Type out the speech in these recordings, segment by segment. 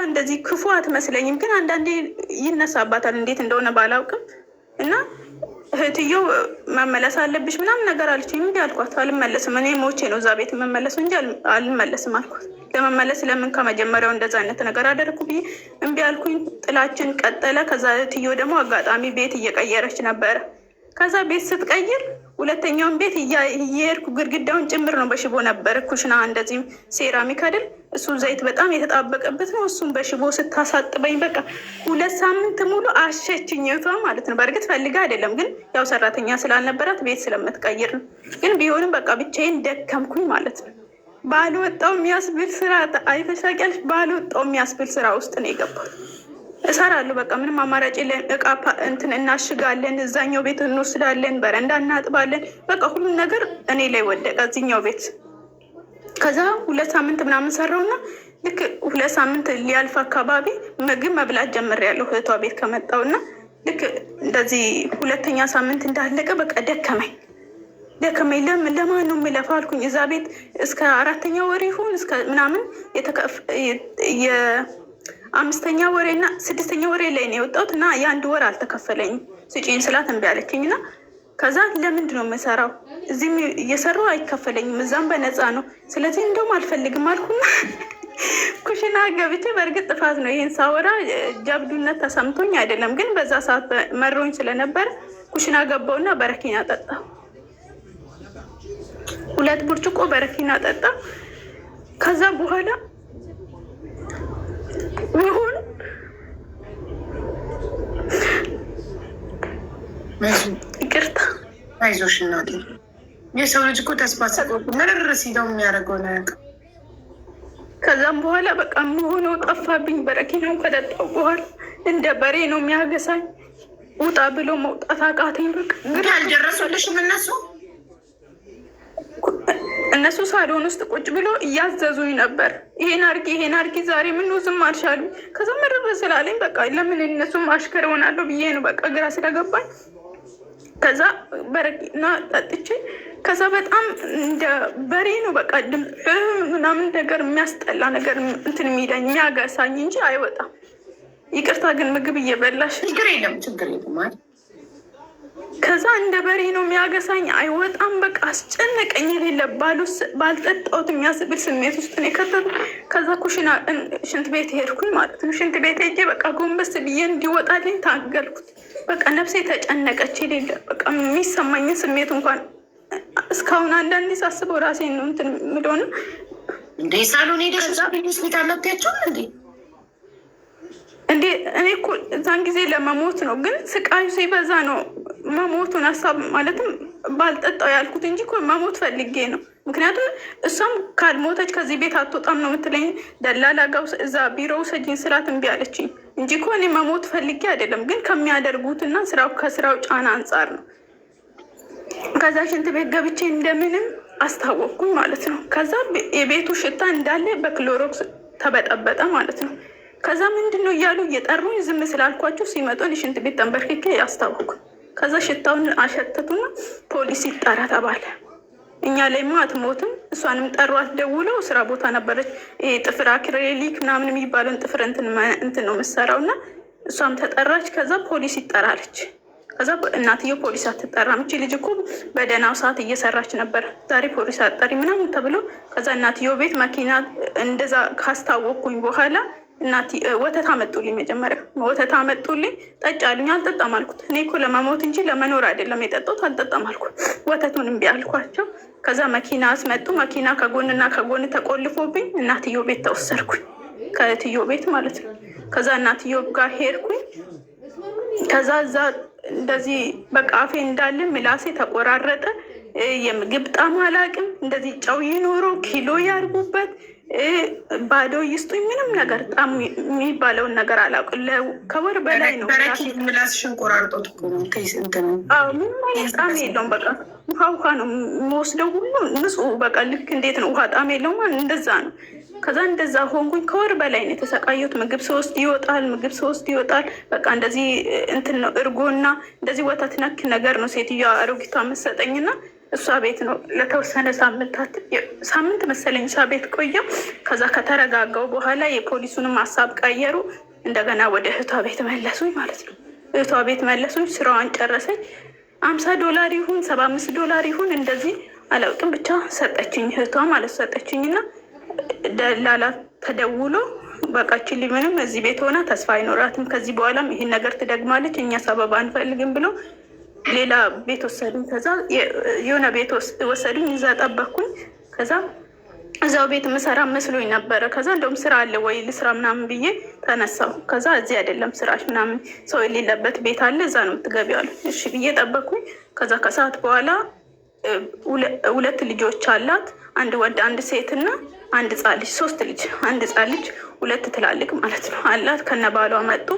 እንደዚህ ክፉ አትመስለኝም፣ ግን አንዳንዴ ይነሳባታል እንዴት እንደሆነ ባላውቅም እና እህትየው መመለስ አለብሽ ምናምን ነገር አለች። እምቢ አልኳት። አልመለስም፣ እኔ ሞቼ ነው እዛ ቤት የምመለሰው እንጂ አልመለስም አልኳት። ለመመለስ ለምን ከመጀመሪያው እንደዛ አይነት ነገር አደረግኩ ብዬ እምቢ አልኩኝ። ጥላችን ቀጠለ። ከዛ እህትየው ደግሞ አጋጣሚ ቤት እየቀየረች ነበረ። ከዛ ቤት ስትቀይር ሁለተኛውን ቤት እየሄድኩ ግድግዳውን ጭምር ነው በሽቦ ነበረ። ኩሽና እንደዚህም ሴራሚክ አይደል እሱ ዘይት በጣም የተጣበቀበት ነው። እሱም በሽቦ ስታሳጥበኝ በቃ 2 ሳምንት ሙሉ አሸችኝቷ ማለት ነው። በእርግጥ ፈልጋ አይደለም፣ ግን ያው ሰራተኛ ስላልነበራት ቤት ስለምትቀይር ነው። ግን ቢሆንም በቃ ብቻዬን ደከምኩኝ ማለት ነው። ባልወጣው የሚያስብል ስራ አይተሻቂያለሽ። ባልወጣው የሚያስብል ስራ ውስጥ ነው የገባል። እሰራለሁ በቃ ምንም አማራጭ የለን። እቃ እንትን እናሽጋለን፣ እዛኛው ቤት እንወስዳለን፣ በረንዳ እናጥባለን። በቃ ሁሉም ነገር እኔ ላይ ወደቀ እዚኛው ቤት። ከዛ 2 ሳምንት ምናምን ሰራውና ልክ 2 ሳምንት ሊያልፍ አካባቢ ምግብ መብላት ጀምሬያለሁ እህቷ ቤት ከመጣውና ልክ እንደዚህ 2ኛ ሳምንት እንዳለቀ በቃ ደከመኝ። ለማን ነው የምለፋው አልኩኝ። እዛ ቤት እስከ 4ኛ ወር ይሁን እስከ ምናምን 5ኛ ወሬ እና 6ኛ ወሬ ላይ ነው የወጣሁት እና የ1 ወር አልተከፈለኝም። ስጪኝ ስላት እምቢ አለችኝ እና ከዛ ለምንድን ነው የምሰራው? እዚህም እየሰራሁ አይከፈለኝም፣ እዛም በነፃ ነው። ስለዚህ እንደውም አልፈልግም አልኩና ኩሽና ገብቼ፣ በእርግጥ ጥፋት ነው ይህን ሳወራ ጀብዱነት ተሰምቶኝ አይደለም፣ ግን በዛ ሰዓት መሮኝ ስለነበረ ኩሽና ገባውና በረኪና ጠጣ። 2 ብርጭቆ በረኪና ጠጣ። ከዛ በኋላ ይሁን ይቅርታ፣ አይዞሽ እናቴ። የሰው ልጅ እኮ ተስፋ ሲቆርጥ ምርር ሲለው የሚያደርገው ነው። ከዛም በኋላ በቃ የምሆነው ጠፋብኝ። በረኪናው ከጠጣው በኋላ እንደ በሬ ነው የሚያገሳኝ። ውጣ ብሎ መውጣት አቃተኝ። በቃ ግን አልደረሱልሽም እነሱ ሳሎን ውስጥ ቁጭ ብሎ እያዘዙኝ ነበር። ይሄን አርጊ ዛሬ ምን ዝም አልሻሉ። ከዛ መረረ ስላለኝ በቃ ለምን እነሱም አሽከር ሆናለሁ ብዬ ነው በቃ ግራ ስለገባኝ ከዛ በረኪና ጠጥቼ ከዛ በጣም እንደ በሬ ነው በቃ ድምፅ ምናምን ነገር የሚያስጠላ ነገር እንትን የሚለኝ የሚያገሳኝ እንጂ አይወጣም። ይቅርታ ግን ምግብ እየበላሽ ችግር የለም ማለት ከዛ እንደ በሬ ነው የሚያገሳኝ፣ አይወጣም። በቃ አስጨነቀኝ። የሌለ ባልጠጣሁት የሚያስብል ስሜት ውስጥ ነው የከተቱ። ከዛ ኩሽና ሽንት ቤት ሄድኩኝ ማለት ነው። ሽንት ቤት ሄጄ በቃ ጎንበስ ብዬ እንዲወጣልኝ ታገልኩት። በቃ ነፍሴ ተጨነቀች። የሌለ በቃ የሚሰማኝን ስሜት እንኳን እስካሁን አንዳንዴ ሳስበው ራሴን ነው እንትን ምዶን እንዴ ሳሎን ሄደሽ ሆስፒታል መጥያቸው እንዴ እኔ እኮ እዛን ጊዜ ለመሞት ነው፣ ግን ስቃዩ ሲበዛ ነው መሞቱን ሀሳብ ማለትም ባልጠጣው ያልኩት እንጂ እኮ መሞት ፈልጌ ነው። ምክንያቱም እሷም ካልሞተች ከዚህ ቤት አትወጣም ነው የምትለኝ። ደላላ ጋር እዛ ቢሮ ውሰጂኝ ስላት እምቢ አለችኝ እንጂ እኮ እኔ መሞት ፈልጌ አይደለም፣ ግን ከሚያደርጉትና ከስራው ጫና አንጻር ነው። ከዛ ሽንት ቤት ገብቼ እንደምንም አስታወቅኩኝ ማለት ነው። ከዛ የቤቱ ሽታ እንዳለ በክሎሮክስ ተበጠበጠ ማለት ነው። ከዛ ምንድን ነው እያሉ እየጠሩኝ ዝም ስላልኳቸው ሲመጡ ሽንት ቤት ተንበርክኬ ያስታወኩ። ከዛ ሽታውን አሸተቱና ፖሊስ ይጠራ ተባለ። እኛ ላይማ አትሞትም። እሷንም ጠሯት ደውለው፣ ስራ ቦታ ነበረች። ይሄ ጥፍር አክሬሊክ ምናምን የሚባለውን ጥፍር እንትን ነው የምትሰራው እና እሷም ተጠራች። ከዛ ፖሊስ ይጠራለች። ከዛ እናትየው ፖሊስ አትጠራም፣ እቺ ልጅ እኮ በደህናው ሰዓት እየሰራች ነበር፣ ዛሬ ፖሊስ አትጠሪ ምናምን ተብሎ ከዛ እናትየው ቤት መኪና እንደዛ ካስታወቅኩኝ በኋላ ወተት አመጡልኝ። መጀመሪያ ወተት አመጡልኝ፣ ጠጭ አሉኝ። አልጠጣም አልኩት። እኔ እኮ ለመሞት እንጂ ለመኖር አይደለም የጠጣሁት፣ አልጠጣም አልኩት። ወተቱን እምቢ አልኳቸው። ከዛ መኪና አስመጡ። መኪና ከጎንና ከጎን ተቆልፎብኝ እናትየው ቤት ተወሰድኩኝ፣ ከእህትየው ቤት ማለት ነው። ከዛ እናትየው ጋር ሄድኩኝ። ከዛ እዛ እንደዚህ በቃ አፌ እንዳለ ምላሴ ተቆራረጠ። የምግብ ጣም አላውቅም። እንደዚህ ጨው ይኖረው ኪሎ ያርጉበት ባዶ ይስጡኝ፣ ምንም ነገር ጣም የሚባለውን ነገር አላውቅም። ከወር በላይ ነው። ምላስሽን ቆራርጦት ምንም አይነት ጣም የለውም። በቃ ውሃ ነው የምወስደው ሁሉ ንጹህ በቃ ልክ እንዴት ነው ውሃ ጣም የለውም፣ እንደዛ ነው። ከዛ እንደዛ ሆንኩኝ። ከወር በላይ ነው የተሰቃየሁት። ምግብ ሶስት ይወጣል። በቃ እንደዚህ እንትን ነው እርጎና እንደዚህ ወተት ነክ ነገር ነው ሴትዮዋ አሮጊቷ መሰጠኝና እሷ ቤት ነው ለተወሰነ ሳምንት መሰለኝ እሷ ቤት ቆየው። ከዛ ከተረጋጋው በኋላ የፖሊሱንም ሀሳብ ቀየሩ። እንደገና ወደ እህቷ ቤት መለሱኝ ማለት ነው። እህቷ ቤት መለሱኝ። ስራዋን ጨረሰኝ። $50 ይሁን $75 ይሁን እንደዚህ አላውቅም፣ ብቻ ሰጠችኝ እህቷ ማለት ሰጠችኝ። እና ደላላ ተደውሎ በቃችን ምንም እዚህ ቤት ሆና ተስፋ አይኖራትም፣ ከዚህ በኋላም ይህን ነገር ትደግማለች፣ እኛ ሰበብ አንፈልግም ብሎ ሌላ ቤት ወሰዱኝ። ከዛ የሆነ ቤት ወሰዱኝ፣ እዛ ጠበኩኝ። ከዛ እዛው ቤት ምሰራ መስሎኝ ነበረ። ከዛ እንደውም ስራ አለ ወይ ልስራ ምናምን ብዬ ተነሳው። ከዛ እዚህ አይደለም ስራሽ ምናምን ሰው የሌለበት ቤት አለ እዛ ነው የምትገቢው አሉ። እሺ ብዬ ጠበኩኝ። ከዛ ከሰዓት በኋላ 2 ልጆች አላት፣ አንድ ወንድ አንድ ሴት እና አንድ ህጻን ልጅ፣ 3 ልጅ፣ አንድ ህጻን ልጅ 2 ትላልቅ ማለት ነው አላት። ከነባሏ መጡ፣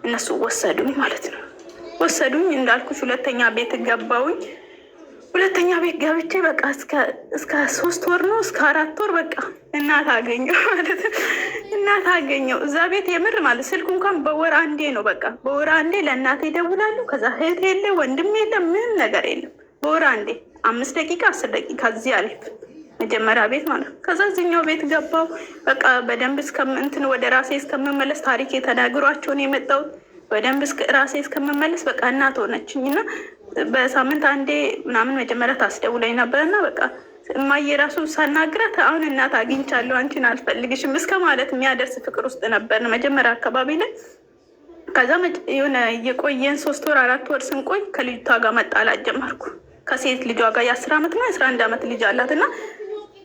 እነሱ ወሰዱኝ ማለት ነው። ወሰዱኝ እንዳልኩሽ 2ኛ ቤት ገባውኝ። 2ኛ ቤት ገብቼ በቃ እስከ 3 ወር ነው እስከ 4 ወር በቃ እናት አገኘው ማለት ነው። እናት አገኘው እዛ ቤት የምር ማለት ስልኩ እንኳን በወር አንዴ ነው በቃ በወር አንዴ ለእናቴ ይደውላሉ። ከዛ እህት የለ ወንድም የለ ምንም ነገር የለም። በወር አንዴ 5 ደቂቃ 10 ደቂቃ እዚህ አልፍ መጀመሪያ ቤት ማለት ነው። ከዛ እዚኛው ቤት ገባው በቃ በደንብ እንትን ወደ ራሴ እስከምመለስ ታሪክ የተናግሯቸውን የመጣሁት በደንብ ራሴ እስከምመለስ በቃ እናት ሆነችኝ። እና በሳምንት አንዴ ምናምን መጀመሪያ ታስደውለኝ ነበር እና በቃ እማዬ ራሱ ሳናግራት አሁን እናት አግኝቻለሁ አንቺን አልፈልግሽም እስከ ማለት የሚያደርስ ፍቅር ውስጥ ነበር መጀመሪያ አካባቢ ላይ። ከዛ የሆነ የቆየን 3 ወር 4 ወር ስንቆይ ከልጅቷ ጋር መጣላት ጀመርኩ። ከሴት ልጇ ጋር የ10 ዓመት እና 11 ዓመት ልጅ አላት። እና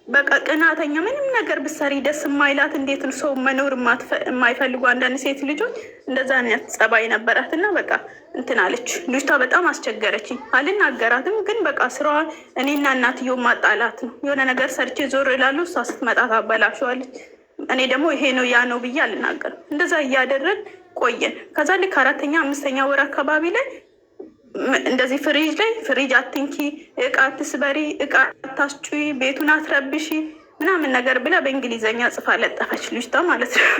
በቃ ቅናተኛ ምንም ነገር ብሰሪ ደስ የማይላት እንዴት ነው ሰው መኖር የማይፈልጉ አንዳንድ ሴት ልጆች እንደዛ አይነት ጸባይ ነበራት። እና በቃ እንትን አለች ልጅቷ በጣም አስቸገረችኝ። አልናገራትም ግን በቃ ስራዋ እኔና እናትየው ማጣላት ነው። የሆነ ነገር ሰርቼ ዞር እላለሁ፣ እሷ ስትመጣ ታበላሸዋለች። እኔ ደግሞ ይሄ ነው ያ ነው ብዬ አልናገርም። እንደዛ እያደረግ ቆየን። ከዛ ልክ 4ኛ 5ኛ ወር አካባቢ ላይ እንደዚህ ፍሪጅ አትንኪ፣ እቃ አትስበሪ፣ እቃ አታስጩይ፣ ቤቱን አትረብሺ ምናምን ነገር ብላ በእንግሊዘኛ ጽፋ ለጠፈች ልጅቷ ማለት ነው።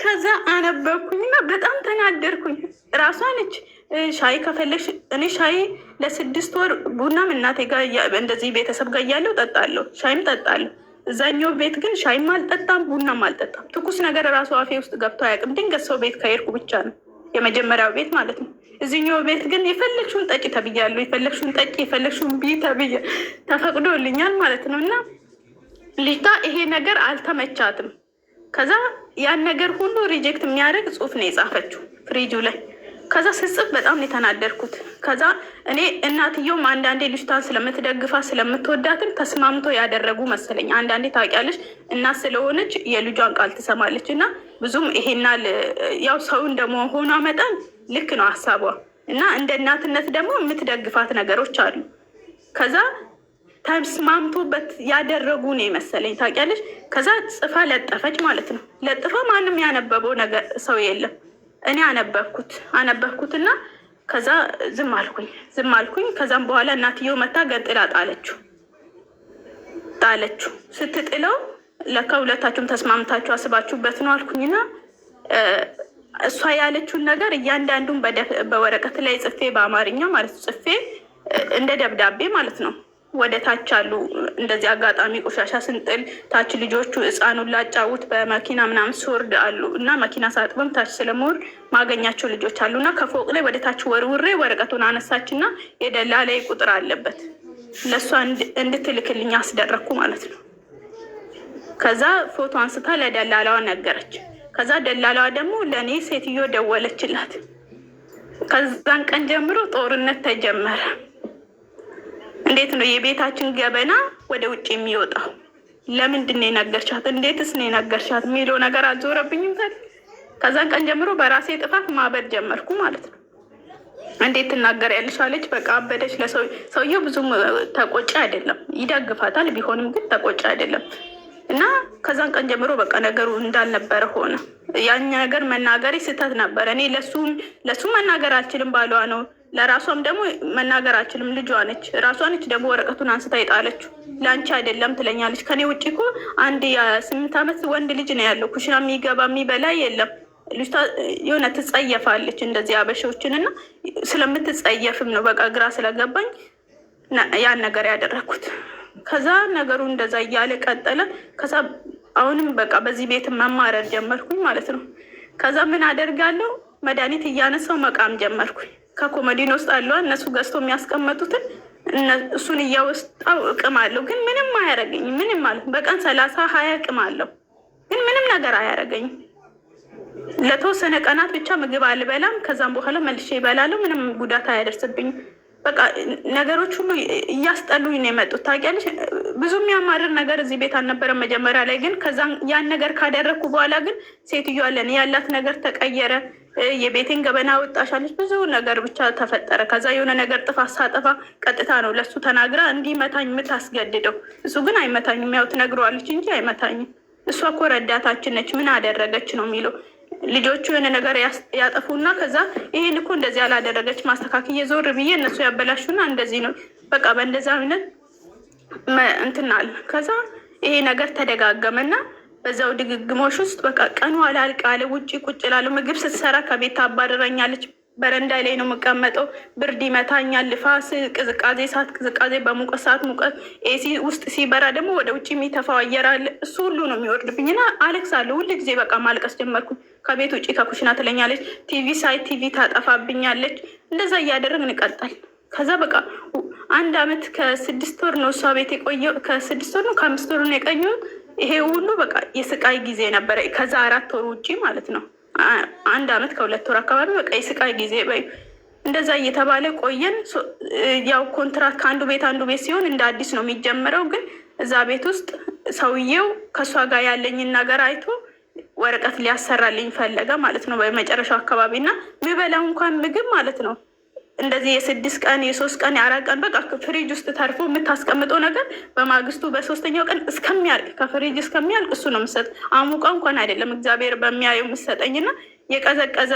ከዛ አነበብኩኝና በጣም ተናደርኩኝ። ራሷ ነች ሻይ ከፈለሽ እኔ ሻይ ለ6 ወር ቡናም እናቴ ጋር እንደዚህ ቤተሰብ ጋር እያለሁ ጠጣለሁ፣ ሻይም ጠጣለሁ። እዛኛው ቤት ግን ሻይም አልጠጣም ቡናም አልጠጣም። ትኩስ ነገር ራሱ አፌ ውስጥ ገብቶ አያውቅም። ድንገት ሰው ቤት ከሄድኩ ብቻ ነው፣ የመጀመሪያው ቤት ማለት ነው። እዚህኛው ቤት ግን የፈለግሽውን ጠጪ ተብያለሁ፣ የፈለግሽውን ጠጪ የፈለግሽውን ቢ ተብያ ተፈቅዶልኛል ማለት ነው። እና ልጅቷ ይሄ ነገር አልተመቻትም። ከዛ ያን ነገር ሁሉ ሪጀክት የሚያደርግ ጽሁፍ ነው የጻፈችው ፍሪጁ ላይ። ከዛ ስጽፍ በጣም የተናደርኩት። ከዛ እኔ እናትየውም አንዳንዴ ልጅቷን ስለምትደግፋ ስለምትወዳትም ተስማምቶ ያደረጉ መሰለኝ። አንዳንዴ ታውቂያለሽ እናት ስለሆነች የልጇን ቃል ትሰማለች። እና ብዙም ይሄናል ያው ሰው እንደመሆኗ መጠን ልክ ነው ሀሳቧ። እና እንደ እናትነት ደግሞ የምትደግፋት ነገሮች አሉ። ከዛ ተስማምቶበት ያደረጉ ነው የመሰለኝ ታውቂያለሽ። ከዛ ጽፋ ለጠፈች ማለት ነው። ለጥፋ ማንም ያነበበው ነገር ሰው የለም። እኔ አነበብኩትና ከዛ ዝም አልኩኝ። ከዛም በኋላ እናትየው መታ ገንጥላ ጣለችው። ስትጥለው ለካ ሁለታችሁም ተስማምታችሁ አስባችሁበት ነው አልኩኝና እሷ ያለችውን ነገር እያንዳንዱን በወረቀት ላይ ጽፌ በአማርኛ ማለት ጽፌ እንደ ደብዳቤ ማለት ነው ወደ ታች አሉ። እንደዚህ አጋጣሚ ቆሻሻ ስንጥል ታች ልጆቹ ህፃኑን ላጫውት በመኪና ምናምን ስወርድ አሉ እና መኪና ሳጥበም ታች ስለመወርድ ማገኛቸው ልጆች አሉ እና ከፎቅ ላይ ወደ ታች ወርውሬ ወረቀቱን አነሳችና የደላላይ ቁጥር አለበት ለእሷ እንድትልክልኝ አስደረግኩ ማለት ነው። ከዛ ፎቶ አንስታ ለደላላዋ ነገረች። ከዛ ደላላዋ ደግሞ ለእኔ ሴትዮ ደወለችላት። ከዛን ቀን ጀምሮ ጦርነት ተጀመረ። እንዴት ነው የቤታችን ገበና ወደ ውጭ የሚወጣው? ለምንድን ነው የነገርሻት? እንዴትስ ነው የነገርሻት የሚለው ነገር አልዞረብኝም። ከዛን ቀን ጀምሮ በራሴ ጥፋት ማበድ ጀመርኩ ማለት ነው። እንዴት ትናገሪያለሽ አለች። በቃ አበደች። ሰውየው ብዙም ተቆጪ አይደለም፣ ይደግፋታል። ቢሆንም ግን ተቆጪ አይደለም። እና ከዛን ቀን ጀምሮ በቃ ነገሩ እንዳልነበረ ሆነ። ያኛ ነገር መናገሬ ስህተት ነበረ። እኔ ለሱ መናገር አልችልም፣ ባሏ ነው። ለራሷም ደግሞ መናገር አልችልም፣ ልጇ ነች። ራሷ ነች ደግሞ ወረቀቱን አንስታ የጣለችው። ለአንቺ አይደለም ትለኛለች። ከኔ ውጭ እኮ አንድ የ8 ዓመት ወንድ ልጅ ነው ያለው። ኩሽና የሚገባ የሚበላ የለም። ልጅቷ የሆነ ትጸየፋለች እንደዚህ አበሻዎችን እና ስለምትጸየፍም ነው በቃ ግራ ስለገባኝ ያን ነገር ያደረግኩት። ከዛ ነገሩ እንደዛ እያለ ቀጠለ። ከዛ አሁንም በቃ በዚህ ቤት መማረር ጀመርኩኝ ማለት ነው። ከዛ ምን አደርጋለሁ መድኃኒት እያነሳው መቃም ጀመርኩኝ። ከኮመዲን ውስጥ አለ እነሱ ገዝቶ የሚያስቀመጡትን እሱን እያወጣው እቅም አለው። ግን ምንም አያደርገኝም። ምንም ማለት በቀን 30-20 እቅም አለው። ግን ምንም ነገር አያደርገኝም። ለተወሰነ ቀናት ብቻ ምግብ አልበላም። ከዛም በኋላ መልሼ ይበላለሁ። ምንም ጉዳት አያደርስብኝም። በቃ ነገሮች ሁሉ እያስጠሉኝ ነው የመጡት። ታውቂያለሽ ብዙ የሚያማርር ነገር እዚህ ቤት አልነበረም መጀመሪያ ላይ። ግን ከዛ ያን ነገር ካደረግኩ በኋላ ግን ሴትዮዋ ለኔ ያላት ነገር ተቀየረ። የቤቴን ገበና ወጣሻለች። ብዙ ነገር ብቻ ተፈጠረ። ከዛ የሆነ ነገር ጥፋት ሳጠፋ ቀጥታ ነው ለሱ ተናግራ እንዲመታኝ የምታስገድደው። እሱ ግን አይመታኝም። ያው ትነግረዋለች እንጂ አይመታኝም። እሷ እኮ ረዳታችን ነች ምን አደረገች ነው የሚለው። ልጆቹ የሆነ ነገር ያጠፉና ከዛ ይሄን እኮ እንደዚህ ያላደረገች ማስተካከል ዞር ብዬ እነሱ ያበላሹና እንደዚህ ነው በቃ በእንደዛ አይነት እንትናል። ከዛ ይሄ ነገር ተደጋገመና በዛው ድግግሞሽ ውስጥ በቃ ቀኑ አላልቅ አለ። ውጭ ቁጭ እላለሁ። ምግብ ስትሰራ ከቤት ታባረረኛለች። በረንዳ ላይ ነው የምቀመጠው። ብርድ ይመታኛል። ልፋስ፣ ቅዝቃዜ ሰዓት ቅዝቃዜ፣ በሙቀት ሰዓት ሙቀት፣ ኤሲ ውስጥ ሲበራ ደግሞ ወደ ውጭ የሚተፋው አየር አለ። እሱ ሁሉ ነው የሚወርድብኝና አለቅሳለሁ። ሁል ጊዜ በቃ ማልቀስ ጀመርኩ። ከቤት ውጭ ከኩሽና ትለኛለች። ቲቪ ሳይ ቲቪ ታጠፋብኛለች። እንደዛ እያደረግን እንቀጣል። ከዛ በቃ 1 አመት ከ6 ወር ነው እሷ ቤት የቆየው። ከ6 ወር ነው ከ5 ወር ነው የቀኘው። ይሄ ሁሉ በቃ የስቃይ ጊዜ ነበረ። ከዛ 4 ወር ውጭ ማለት ነው 1 አመት ከ2 ወር አካባቢ በቃ የስቃይ ጊዜ በይ። እንደዛ እየተባለ ቆየን። ያው ኮንትራት ከአንዱ ቤት አንዱ ቤት ሲሆን እንደ አዲስ ነው የሚጀምረው። ግን እዛ ቤት ውስጥ ሰውየው ከእሷ ጋር ያለኝን ነገር አይቶ ወረቀት ሊያሰራልኝ ፈለገ ማለት ነው በመጨረሻው አካባቢ። እና የሚበላው እንኳን ምግብ ማለት ነው እንደዚህ የ6 ቀን የ3 ቀን የ4 ቀን በቃ ፍሪጅ ውስጥ ተርፎ የምታስቀምጠው ነገር በማግስቱ በ3ኛው ቀን እስከሚያልቅ ከፍሪጅ እስከሚያልቅ እሱ ነው የምሰጥ። አሙቃ እንኳን አይደለም እግዚአብሔር በሚያየው የምሰጠኝና የቀዘቀዘ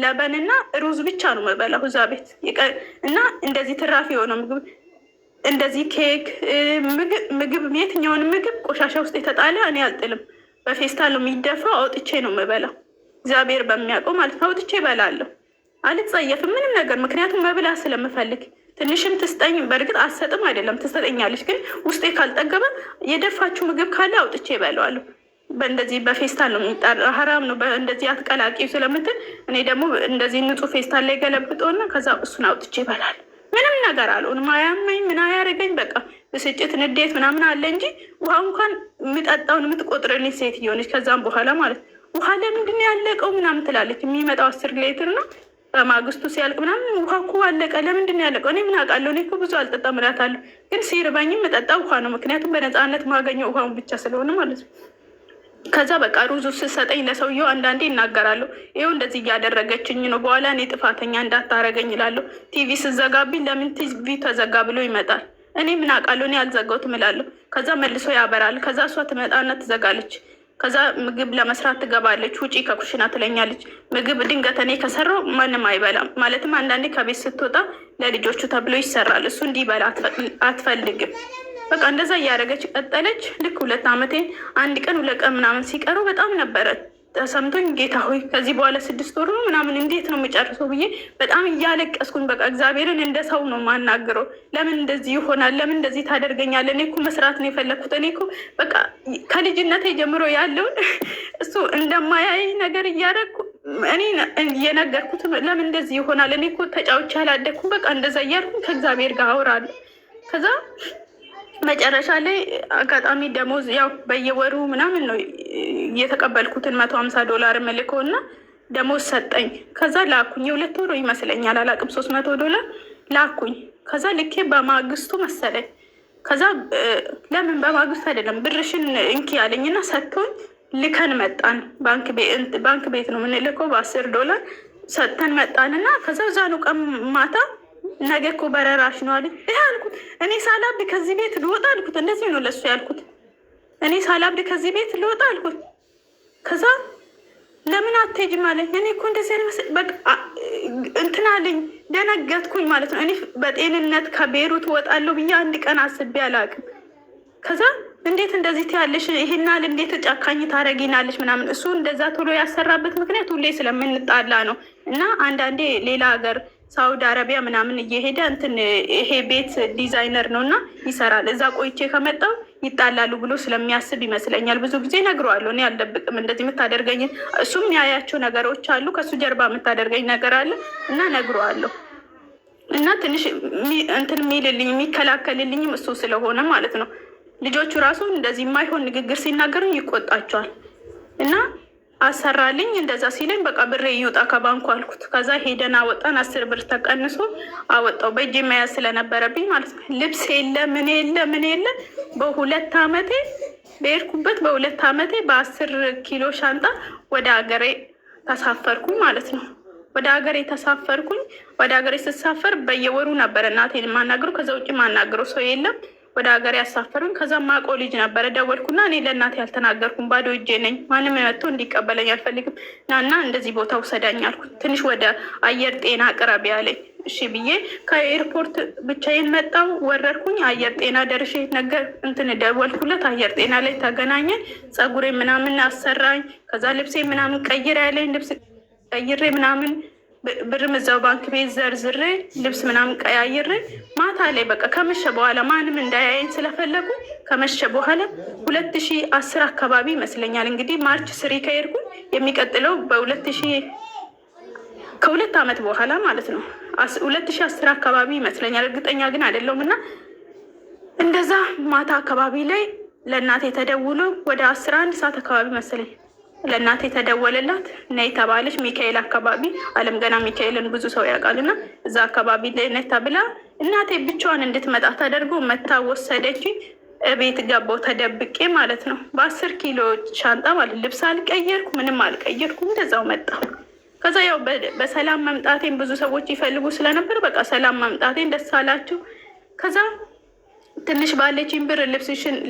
ለበንና ሩዝ ብቻ ነው የምበላው እዛ ቤት። እና እንደዚህ ትራፊ የሆነው ምግብ እንደዚህ ኬክ ምግብ የትኛውን ምግብ ቆሻሻ ውስጥ የተጣለ እኔ አልጥልም። በፌስታል ነው የሚደፋው። አውጥቼ ነው የምበላው። እግዚአብሔር በሚያውቀው ማለት ነው አውጥቼ እበላለሁ። አልጸየፍም ምንም ነገር። ምክንያቱም መብላት ስለምፈልግ ትንሽም ትስጠኝ። በእርግጥ አሰጥም አይደለም ትሰጠኛለች። ግን ውስጤ ካልጠገበ የደፋችሁ ምግብ ካለ አውጥቼ እበለዋለሁ። በእንደዚህ በፌስታል ነው የሚጣራ። ሀራም ነው እንደዚህ አትቀላቂው ስለምትል እኔ ደግሞ እንደዚህ ንጹህ ፌስታል ላይ ገለብጦና ከዛ እሱን አውጥቼ ይበላል። ምንም ነገር አልሆንም። አያመኝ ምን አያደርገኝ። በቃ ብስጭት ንዴት ምናምን አለ እንጂ ውሃ እንኳን የምጠጣውን የምትቆጥርልኝ ሴትዮ ነች። ከዛም በኋላ ማለት ውሃ ለምንድን ያለቀው ምናምን ትላለች። የሚመጣው 10 ሊትር ነው። በማግስቱ ሲያልቅ ምናምን ውሃ እኮ አለቀ ለምንድን ያለቀው? እኔ ምን አውቃለሁ? እኔ እኮ ብዙ አልጠጣም እላታለሁ። ግን ሲርበኝም የምጠጣው ውሃ ነው። ምክንያቱም በነፃነት ማገኘው ውሃውን ብቻ ስለሆነ ማለት ነው። ከዛ በቃ ሩዙ ስሰጠኝ ለሰውየው አንዳንዴ ይናገራለሁ። ይኸው እንደዚህ እያደረገችኝ ነው፣ በኋላ እኔ ጥፋተኛ እንዳታረገኝ እላለሁ። ቲቪ ስዘጋብኝ ለምን ቲቪ ተዘጋ ብሎ ይመጣል። እኔ ምን አውቃለሁ? እኔ አልዘጋሁትም እላለሁ። ከዛ መልሶ ያበራል። ከዛ እሷ ትመጣና ትዘጋለች። ከዛ ምግብ ለመስራት ትገባለች። ውጪ ከኩሽና ትለኛለች። ምግብ ድንገት እኔ ከሰራው ማንም አይበላም። ማለትም አንዳንዴ ከቤት ስትወጣ ለልጆቹ ተብሎ ይሰራል። እሱ እንዲበላ አትፈልግም። በቃ እንደዛ እያደረገች ቀጠለች። ልክ 2 አመቴን 1 ቀን 2 ቀን ምናምን ሲቀረው በጣም ነበረ ተሰምቶኝ፣ ጌታ ሆይ ከዚህ በኋላ 6 ወር ነው ምናምን እንዴት ነው የሚጨርሰው ብዬ በጣም እያለቀስኩኝ፣ በቃ እግዚአብሔርን እንደ ሰው ነው ማናግረው። ለምን እንደዚህ ይሆናል? ለምን እንደዚህ ታደርገኛለህ? እኔ እኮ መስራት ነው የፈለግኩት። እኔ እኮ በቃ ከልጅነቴ ጀምሮ ያለውን እሱ እንደማያይ ነገር እያደረግኩ እኔ እየነገርኩት ለምን እንደዚህ ይሆናል? እኔ እኮ ተጫውቼ አላደግኩም። በቃ እንደዛ እያልኩኝ ከእግዚአብሔር ጋር አወራለሁ። ከዛ መጨረሻ ላይ አጋጣሚ ደሞዝ ያው በየወሩ ምናምን ነው የተቀበልኩትን $150 መልከው እና ደሞዝ ሰጠኝ። ከዛ ላኩኝ። የ2 ወሩ ይመስለኛል አላቅም $300 ላኩኝ። ከዛ ልኬ በማግስቱ መሰለኝ። ከዛ ለምን በማግስቱ አይደለም ብርሽን እንኪ ያለኝና ሰጥቶኝ ልከን መጣን። ባንክ ቤት ነው የምንልከው $10 ሰጥተን መጣንና ከዛ ዛኑ ቀን ማታ ነገ እኮ በረራሽ ነው አለኝ። ይሄ አልኩት እኔ ሳላብድ ከዚህ ቤት ልወጣ አልኩት። እንደዚህ ነው ለሱ ያልኩት። እኔ ሳላብድ ከዚህ ቤት ልወጣ አልኩት። ከዛ ለምን አትሄጂም አለኝ። እኔ እኮ እንደዚህ በቃ እንትን አለኝ። ደነገጥኩኝ ማለት ነው። እኔ በጤንነት ከቤሩት እወጣለሁ ብዬ 1 ቀን አስቤ አላውቅም። ከዛ እንዴት እንደዚህ ትያለሽ? ይሄናል እንዴት ጨካኝ ታረጊናለሽ? ምናምን እሱ እንደዛ ቶሎ ያሰራበት ምክንያት ሁሌ ስለምንጣላ ነው። እና አንዳንዴ ሌላ ሀገር ሳውዲ አረቢያ ምናምን እየሄደ እንትን ይሄ ቤት ዲዛይነር ነው እና ይሰራል። እዛ ቆይቼ ከመጣው ይጣላሉ ብሎ ስለሚያስብ ይመስለኛል። ብዙ ጊዜ ነግረዋለሁ። እኔ አልደብቅም። እንደዚህ የምታደርገኝ እሱም ያያቸው ነገሮች አሉ። ከሱ ጀርባ የምታደርገኝ ነገር አለ እና ነግረዋለሁ። እና ትንሽ እንትን የሚልልኝ የሚከላከልልኝም እሱ ስለሆነ ማለት ነው። ልጆቹ ራሱ እንደዚህ የማይሆን ንግግር ሲናገሩኝ ይቆጣቸዋል እና አሰራልኝ። እንደዛ ሲለኝ በቃ ብሬ ይውጣ ከባንኩ አልኩት። ከዛ ሄደን አወጣን። 10 ብር ተቀንሶ አወጣው። በእጄ መያዝ ስለነበረብኝ ማለት ነው። ልብስ የለ ምን የለ። በ2 ዓመቴ በሄድኩበት በ2 ዓመቴ በ10 ኪሎ ሻንጣ ወደ ሀገሬ ተሳፈርኩኝ ማለት ነው። ወደ ሀገሬ ተሳፈርኩኝ። ወደ ሀገሬ ስሳፈር በየወሩ ነበር እናቴን የማናግረው። ከዛ ውጭ የማናግረው ሰው የለም። ወደ ሀገር ያሳፈሩኝ። ከዛ ማቆ ልጅ ነበረ። ደወልኩና እኔ ለእናቴ ያልተናገርኩም ባዶ እጄ ነኝ፣ ማንም መጥቶ እንዲቀበለኝ አልፈልግም እና እንደዚህ ቦታ ውሰዳኝ አልኩት። ትንሽ ወደ አየር ጤና ቅረብ ያለኝ እሺ ብዬ ከኤርፖርት ብቻዬን መጣሁ። ወረድኩኝ። አየር ጤና ደርሼ ነገር እንትን ደወልኩለት። አየር ጤና ላይ ተገናኘን። ፀጉሬ ምናምን አሰራኝ። ከዛ ልብሴ ምናምን ቀይር ያለኝ ልብስ ቀይሬ ምናምን ብርም እዛው ባንክ ቤት ዘርዝሬ ልብስ ምናምን ቀያይሬ ማታ ላይ በቃ ከመሸ በኋላ ማንም እንዳያየኝ ስለፈለጉ ከመሸ በኋላ 2010 አካባቢ ይመስለኛል እንግዲህ ማርች 3 ከሄድኩ የሚቀጥለው ከ2 ዓመት በኋላ ማለት ነው 2010 አካባቢ ይመስለኛል፣ እርግጠኛ ግን አይደለሁም። እና እንደዛ ማታ አካባቢ ላይ ለእናቴ ተደውሎ ወደ 11 ሰዓት አካባቢ መሰለኝ ለእናቴ ተደወለላት። ነይ ተባለች። ሚካኤል አካባቢ አለም ገና ሚካኤልን ብዙ ሰው ያውቃልና እዛ አካባቢ ላይ ነይ ተብላ እናቴ ብቻዋን እንድትመጣ ተደርጎ መታ ወሰደች። ቤት ገባው ተደብቄ ማለት ነው። በ10 ኪሎ ሻንጣ ማለት ልብስ አልቀየርኩ ምንም አልቀየርኩ፣ እንደዛው መጣ። ከዛ ያው በሰላም መምጣቴን ብዙ ሰዎች ይፈልጉ ስለነበር በቃ ሰላም መምጣቴን ደስ አላቸው። ከዛ ትንሽ ባለችኝ ብር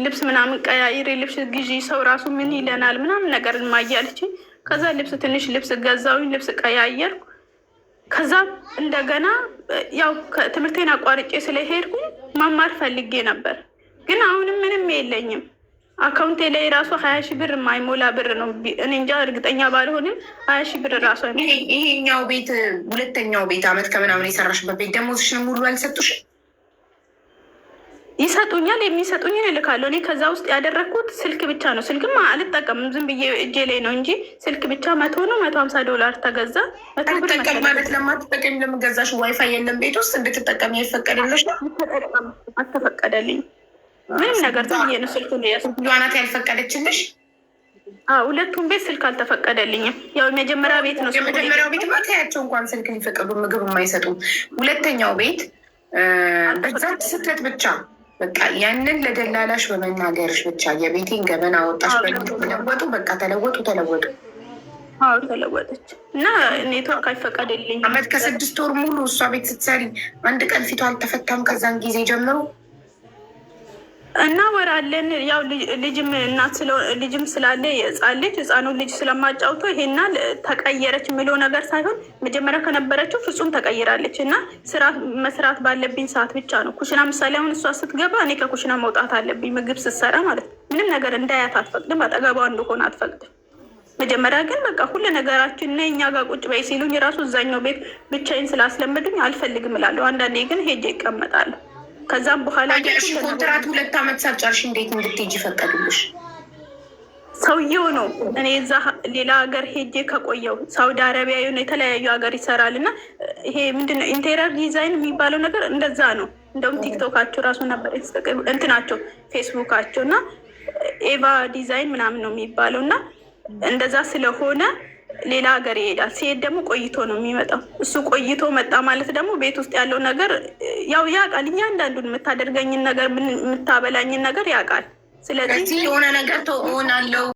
ልብስ ምናምን ቀያይሬ ልብስ ግዢ ሰው ራሱ ምን ይለናል ምናምን ነገር ማያለች። ከዛ ትንሽ ልብስ ገዛውኝ፣ ልብስ ቀያየርኩ። ከዛ እንደገና ያው ትምህርቴን አቋርጬ ስለሄድኩኝ መማር ፈልጌ ነበር፣ ግን አሁንም ምንም የለኝም። አካውንቴ ላይ ራሱ 20 ሺህ ብር የማይሞላ ብር ነው። እኔ እንጃ እርግጠኛ ባልሆንም 20 ሺህ ብር ራሱ ይሄኛው ቤት 2ኛው ቤት አመት ከምናምን የሰራሽበት ቤት ደሞዝሽን ሙሉ አልሰጡሽም? ይሰጡኛል። የሚሰጡኝን እልካለሁ። እኔ ከዛ ውስጥ ያደረግኩት ስልክ ብቻ ነው። ስልክም አልጠቀምም፣ ዝም ብዬ እጄ ላይ ነው እንጂ ስልክ ብቻ $150 ተገዛ። አልጠቀም ማለት ለማትጠቀም ለምገዛሽ ዋይፋይ የለም ቤት ውስጥ እንድትጠቀም አይፈቀድልሽ ነው? አልተፈቀደልኝ ምንም ነገር። ዝም ብዬ ነው ስልኩ ናት ያልፈቀደችልሽ? ሁለቱም ቤት ስልክ አልተፈቀደልኝም። ያው የመጀመሪያ ቤት ነው። የመጀመሪያው ቤት ማታያቸው እንኳን ስልክ ሊፈቀዱ ምግብ የማይሰጡ። 2ኛው ቤት በዛት ስህተት ብቻ በቃ ያንን ለደላላሽ በመናገርሽ ብቻ የቤቴን ገበና አወጣሽ። ተለወጡ፣ በቃ ተለወጡ። ተለወጠች እና ኔትወርክ አይፈቀድልኝ። አመት ከ6 ወር ሙሉ እሷ ቤት ስትሰሪ አንድ ቀን ፊቷ አልተፈታም። ከዛን ጊዜ ጀምሮ እናወራለን። ያው ልጅም ስላለ ህፃኑ ልጅ ስለማጫውቶ ይሄና ተቀየረች የሚለው ነገር ሳይሆን መጀመሪያ ከነበረችው ፍጹም ተቀይራለች። እና ስራ መስራት ባለብኝ ሰዓት ብቻ ነው። ኩሽና ምሳሌ አሁን እሷ ስትገባ እኔ ከኩሽና መውጣት አለብኝ። ምግብ ስትሰራ ማለት ነው። ምንም ነገር እንዳያት አትፈቅድም። አጠገቧ እንደሆነ አትፈቅድም። መጀመሪያ ግን በቃ ሁሉ ነገራችን እና እኛ ጋር ቁጭ በይ ሲሉኝ ራሱ እዛኛው ቤት ብቻዬን ስላስለመዱኝ አልፈልግም እላለሁ። አንዳንዴ ግን ሄጄ ይቀመጣለሁ። ከዛም በኋላ ኮንትራት 2 ዓመት ሳትጨርሽ እንዴት እንድትሄጂ ፈቀዱልሽ? ሰውየው ነው። እኔ እዛ ሌላ ሀገር ሄጄ ከቆየው ሳውዲ አረቢያ የሆነ የተለያዩ ሀገር ይሰራል እና ይሄ ምንድነው ኢንቴሪየር ዲዛይን የሚባለው ነገር እንደዛ ነው። እንደውም ቲክቶካቸው ራሱ ነበር እንትናቸው ፌስቡካቸው እና ኤቫ ዲዛይን ምናምን ነው የሚባለው እና እንደዛ ስለሆነ ሌላ ሀገር ይሄዳል። ሲሄድ ደግሞ ቆይቶ ነው የሚመጣው። እሱ ቆይቶ መጣ ማለት ደግሞ ቤት ውስጥ ያለው ነገር ያው ያውቃል። እያንዳንዱን የምታደርገኝን ነገር የምታበላኝን ነገር ያውቃል። ስለዚህ የሆነ ነገር ትሆናለው